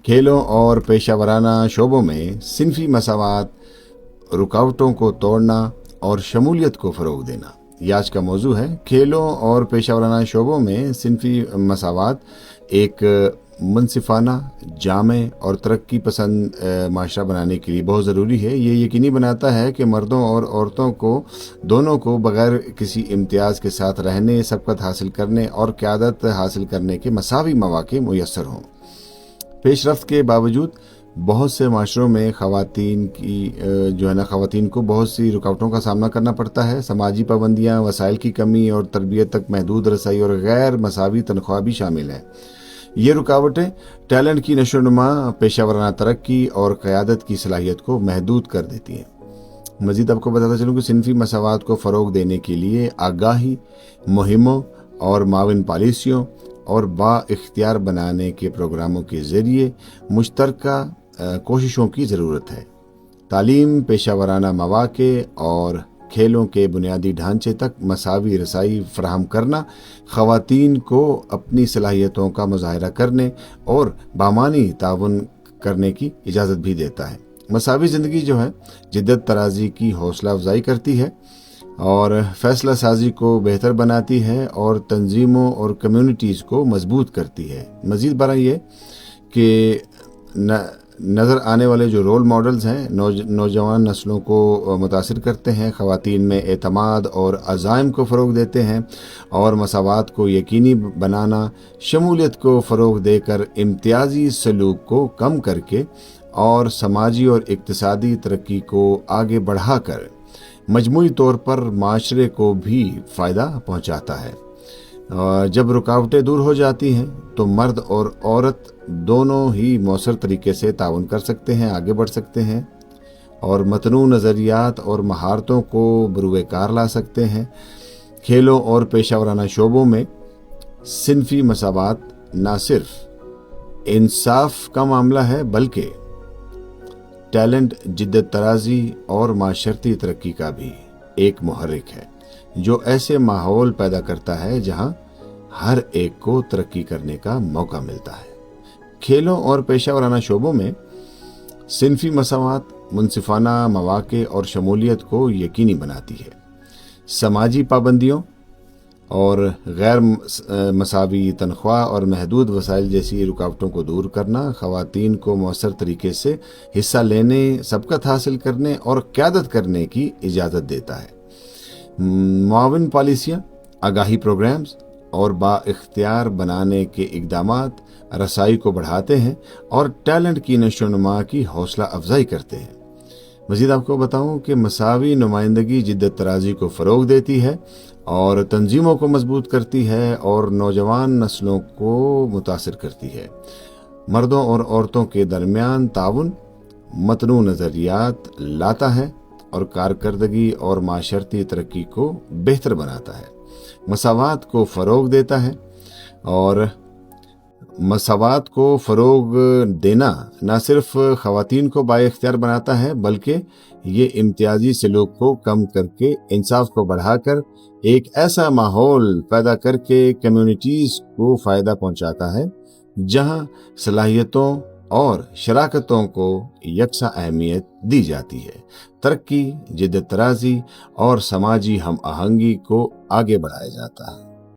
खेलों और पेशा वराना शोबों में सिनफी मसावत, रुकावटों को तोड़ना और शमूलियत को फ़रोग़ देना। ये आज का मौजू है। खेलों और पेशा वराना शोबों में सिनफी मसावत एक मुनसिफाना, जामे और तरक्की पसंद माशरा बनाने के लिए बहुत ज़रूरी है। ये यकीनी बनाता है कि मर्दों और औरतों को दोनों को बग़ैर किसी इम्तियाज़ के साथ रहने, सबकत हासिल करने और क़यादत हासिल करने के मसावी मौक़े मुयस्सर हों। पेशरफ्त के बावजूद बहुत से माशरों में ख़वातीन को बहुत सी रुकावटों का सामना करना पड़ता है। समाजी पाबंदियाँ, वसाइल की कमी और तरबियत तक महदूद रसाई और गैर मसावी तनख्वाह भी शामिल है। ये रुकावटें टैलेंट की नशोनुमा, पेशा वराना तरक्की और क़यादत की सलाहियत को महदूद कर देती हैं। मज़ीद आपको बताता चलूँ कि सिनफी मसावत को फ़रोग़ देने के लिए आगाही मुहिमों और माविन पॉलिसियों और बाइख्तियार बनाने के प्रोग्रामों के ज़रिए मुश्तरका कोशिशों की ज़रूरत है। तालीम, पेशा वराना मौक़े और खेलों के बुनियादी ढांचे तक मसावी रसाई फराहम करना ख़वातीन को अपनी सलाहियतों का मुज़ाहरा करने और बामानी ताउन करने की इजाज़त भी देता है। मसावी ज़िंदगी जो है जिद्दत तराज़ी की हौसला अफजाई करती है और फ़ैसला साजी को बेहतर बनाती है और तंजीमों और कम्युनिटीज़ को मजबूत करती है। मज़ीद बरा ये कि नज़र आने वाले जो रोल मॉडल्स हैं नौजवान नस्लों को मुतासिर करते हैं, ख़वातीन में एतमाद और अज़ाइम को फ़रोग़ देते हैं और मसावत को यकीनी बनाना, शमूलियत को फ़रोग़ देकर इम्तियाज़ी सलूक को कम करके और समाजी और इक़्तिसादी तरक्की को आगे बढ़ाकर मजमूई तौर पर माशरे को भी फ़ायदा पहुँचाता है। जब रुकावटें दूर हो जाती हैं तो मर्द और औरत दोनों ही मौसर तरीके से ताउन कर सकते हैं, आगे बढ़ सकते हैं और मतनू नज़रियात और महारतों को बरूए कार ला सकते हैं। खेलों और पेशा वराना शोबों में सिनफी मसावत न सिर्फ इंसाफ का मामला है बल्कि टैलेंट, जिद्दत तराज़ी और माशरती तरक्की का भी एक मुहर्रिक है, जो ऐसे माहौल पैदा करता है जहां हर एक को तरक्की करने का मौका मिलता है। खेलों और पेशा वराना शोबों में सिनफी मसावत मुनसिफाना मौक़े और शमूलियत को यकीनी बनाती है। समाजी पाबंदियों और गैर मसावी तनख्वाह और महदूद वसाइल जैसी रुकावटों को दूर करना ख़वातीन को मौसर तरीके से हिस्सा लेने, सबकत हासिल करने और क़यादत करने की इजाज़त देता है। माविन पॉलिसियाँ, आगाही प्रोग्राम्स और बाइख्तियार बनाने के इक़दामात रसाई को बढ़ाते हैं और टैलेंट की नशोनुमा की हौसला अफजाई करते हैं। मज़ीद आपको बताऊं कि मसावी नुमाइंदगी जिद्दत तराज़ी को फ़रोग़ देती है और तंजीमों को मजबूत करती है और नौजवान नस्लों को मुतासिर करती है। मर्दों और औरतों के दरमियान ताउन मतनू नज़रियात लाता है और कारकर्दगी और माशरती तरक्की को बेहतर बनाता है। मसावत को फ़रोग़ देता है और मसावत को फ़रोग़ देना न सिर्फ ख़वातीन को बाइख्तियार बनाता है बल्कि ये इम्तियाजी सलूक को कम करके इंसाफ को बढ़ाकर एक ऐसा माहौल पैदा करके कम्युनिटीज़ को फ़ायदा पहुँचाता है जहाँ सलाहियतों और शराकतों को यकसा अहमियत दी जाती है। तरक्की, जिद्दत तराज़ी और समाजी हम आहंगी को आगे बढ़ाया जाता है।